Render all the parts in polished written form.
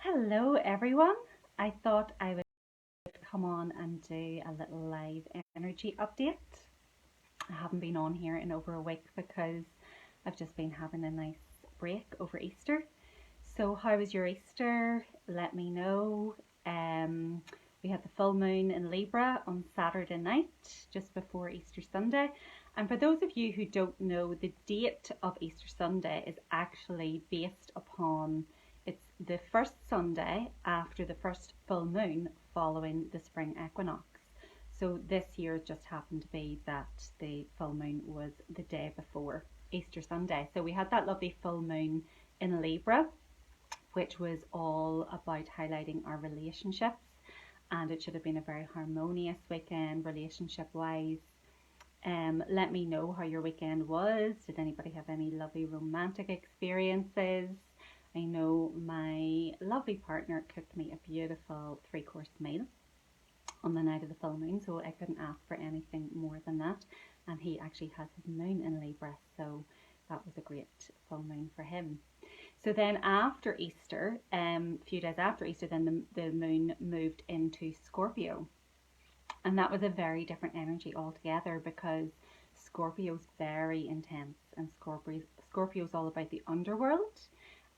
Hello everyone. I thought I would come on and do a little live energy update. I haven't been on here in over a week because I've just been having a nice break over Easter. So how was your Easter? Let me know. Um, we had the full moon in Libra on Saturday night, just before Easter Sunday. And for those of you who don't know, the date of Easter Sunday is actually based upon it's the first Sunday after the first full moon following the spring equinox. So this year just happened to be that the full moon was the day before Easter Sunday. So we had that lovely full moon in Libra, which was all about highlighting our relationships, and it should have been a very harmonious weekend relationship wise. Let me know how your weekend was. Did anybody have any lovely romantic experiences? I know my lovely partner cooked me a beautiful 3-course meal on the night of the full moon, so I couldn't ask for anything more than that. And he actually has his moon in Libra, so that was a great full moon for him. So then after Easter, a few days after Easter, then the moon moved into Scorpio. And that was a very different energy altogether because Scorpio's very intense, and Scorpio's all about the underworld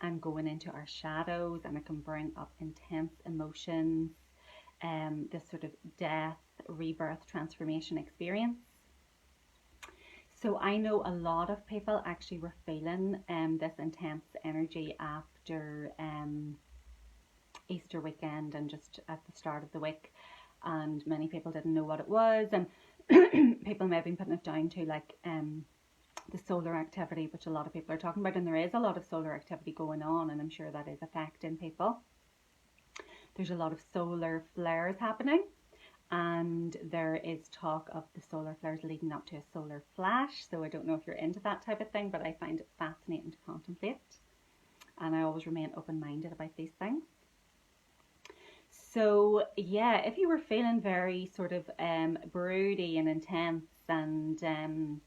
and going into our shadows, and it can bring up intense emotions, this sort of death, rebirth, transformation experience. So I know a lot of people actually were feeling this intense energy after Easter weekend and just at the start of the week, and many people didn't know what it was, and people may have been putting it down to like the solar activity, which a lot of people are talking about, and there is a lot of solar activity going on, and I'm sure that is affecting people. There's a lot of solar flares happening, and there is talk of the solar flares leading up to a solar flash. So I don't know if you're into that type of thing, but I find it fascinating to contemplate, and I always remain open-minded about these things. So yeah, if you were feeling very sort of broody and intense and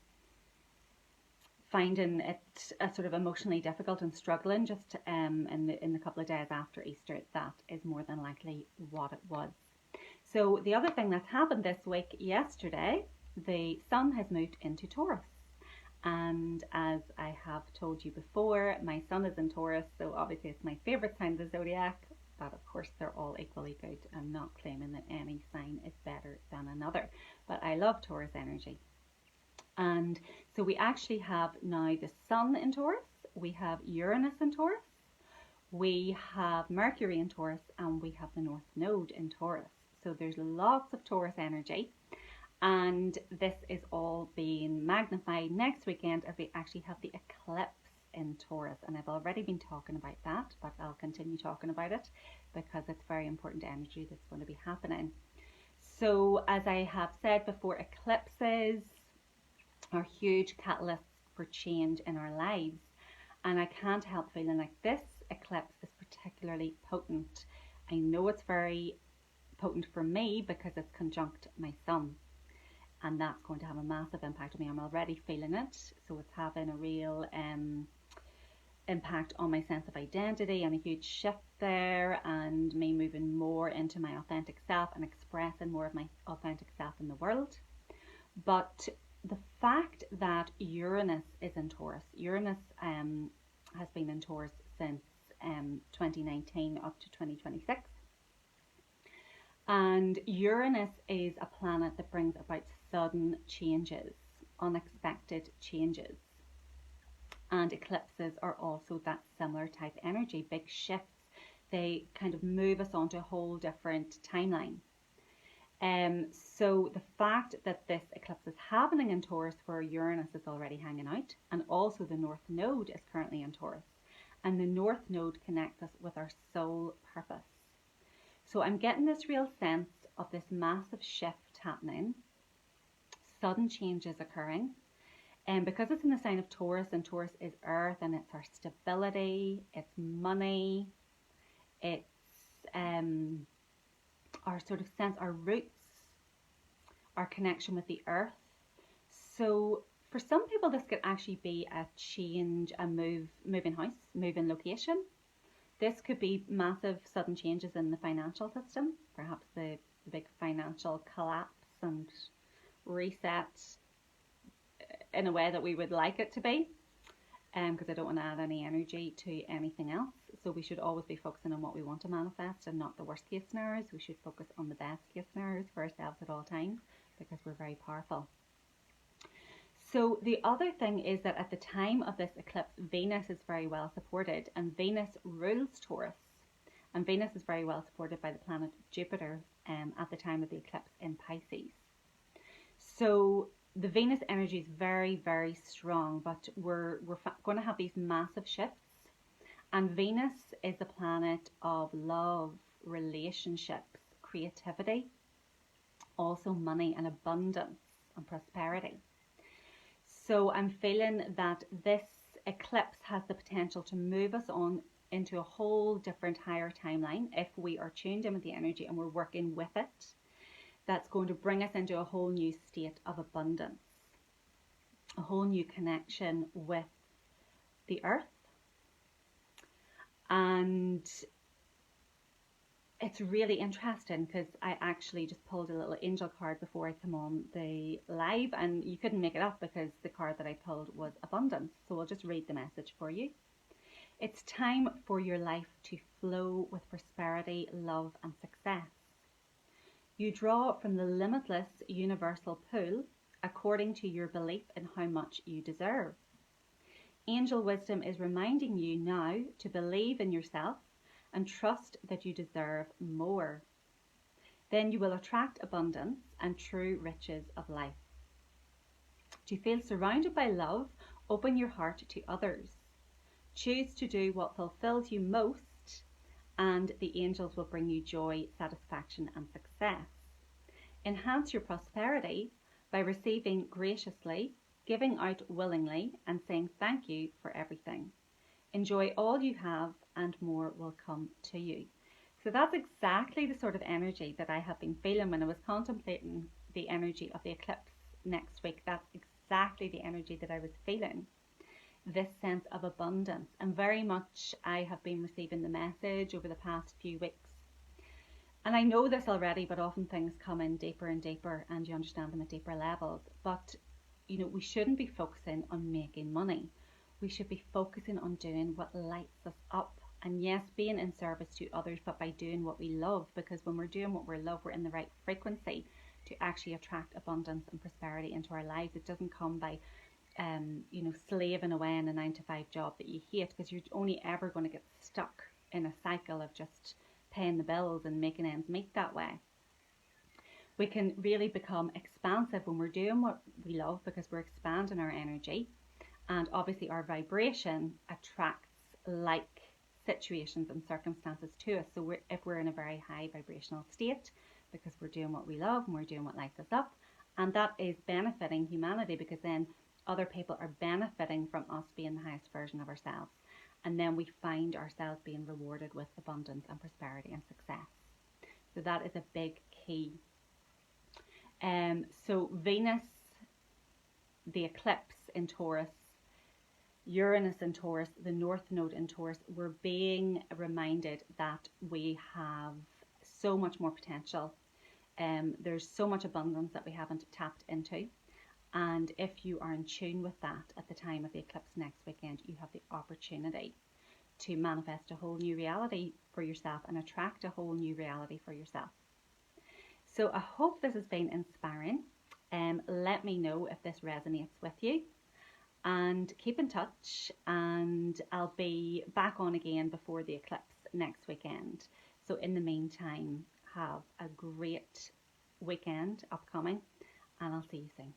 finding it sort of emotionally difficult and struggling just in the couple of days after Easter, that is more than likely what it was. So the other thing that's happened this week, yesterday, the sun has moved into Taurus. And as I have told you before, my sun is in Taurus, so obviously it's my favourite sign of the zodiac, but of course they're all equally good. I'm not claiming that any sign is better than another, but I love Taurus energy. And so we actually have now the sun in Taurus, we have Uranus in Taurus, we have Mercury in Taurus, and we have the North Node in Taurus. So there's lots of Taurus energy, and this is all being magnified next weekend as we actually have the eclipse in Taurus. And I've already been talking about that, but I'll continue talking about it because it's very important energy that's going to be happening. So as I have said before, eclipses are huge catalysts for change in our lives, and I can't help feeling like this eclipse is particularly potent. I know it's very potent for me because it's conjunct my sun, and that's going to have a massive impact on me. I'm already feeling it, so it's having a real impact on my sense of identity, and a huge shift there, and me moving more into my authentic self and expressing more of my authentic self in the world. But the fact that Uranus is in Taurus, Uranus has been in Taurus since 2019 up to 2026. And Uranus is a planet that brings about sudden changes, unexpected changes. And eclipses are also that similar type energy, big shifts. They kind of move us onto a whole different timeline. So the fact that this eclipse is happening in Taurus, where Uranus is already hanging out, and also the North Node is currently in Taurus, and the North Node connects us with our soul purpose. So I'm getting this real sense of this massive shift happening, sudden changes occurring, and because it's in the sign of Taurus, and Taurus is earth, and it's our stability, it's money, it's our sort of sense, our roots, our connection with the earth. So for some people, this could actually be a change, a move in house, move in location. This could be massive sudden changes in the financial system, perhaps the big financial collapse and reset in a way that we would like it to be, because I don't want to add any energy to anything else. So we should always be focusing on what we want to manifest and not the worst case scenarios. We should focus on the best case scenarios for ourselves at all times, because we're very powerful. So the other thing is that at the time of this eclipse, Venus is very well supported, and Venus rules Taurus. And Venus is very well supported by the planet Jupiter at the time of the eclipse in Pisces. So the Venus energy is very, very strong, but we're going to have these massive shifts. And Venus is the planet of love, relationships, creativity, also money and abundance and prosperity. So I'm feeling that this eclipse has the potential to move us on into a whole different higher timeline if we are tuned in with the energy and we're working with it. That's going to bring us into a whole new state of abundance, a whole new connection with the earth. And it's really interesting because I actually just pulled a little angel card before I come on the live, and you couldn't make it up because the card that I pulled was abundance. So I'll just read the message for you. It's time for your life to flow with prosperity, love and success. You draw from the limitless universal pool according to your belief in how much you deserve. Angel wisdom is reminding you now to believe in yourself and trust that you deserve more. Then you will attract abundance and true riches of life. To feel surrounded by love, open your heart to others. Choose to do what fulfills you most, and the angels will bring you joy, satisfaction and success. Enhance your prosperity by receiving graciously, giving out willingly, and saying thank you for everything. Enjoy all you have and more will come to you. So that's exactly the sort of energy that I have been feeling when I was contemplating the energy of the eclipse next week. That's exactly the energy that I was feeling. This sense of abundance, and very much I have been receiving the message over the past few weeks. And I know this already, but often things come in deeper and deeper and you understand them at deeper levels. But you know, we shouldn't be focusing on making money. We should be focusing on doing what lights us up. And yes, being in service to others, but by doing what we love, because when we're doing what we love, we're in the right frequency to actually attract abundance and prosperity into our lives. It doesn't come by, you know, slaving away in a 9-to-5 job that you hate, because you're only ever going to get stuck in a cycle of just paying the bills and making ends meet that way. We can really become expansive when we're doing what we love, because we're expanding our energy. And obviously our vibration attracts like situations and circumstances to us. So if we're in a very high vibrational state, because we're doing what we love and we're doing what lights us up, and that is benefiting humanity, because then other people are benefiting from us being the highest version of ourselves. And then we find ourselves being rewarded with abundance and prosperity and success. So that is a big key. So Venus, the eclipse in Taurus, Uranus in Taurus, the North Node in Taurus, we're being reminded that we have so much more potential. There's so much abundance that we haven't tapped into. And if you are in tune with that at the time of the eclipse next weekend, you have the opportunity to manifest a whole new reality for yourself and attract a whole new reality for yourself. So I hope this has been inspiring. Let me know if this resonates with you. And keep in touch, and I'll be back on again before the eclipse next weekend. So in the meantime, have a great weekend upcoming, and I'll see you soon.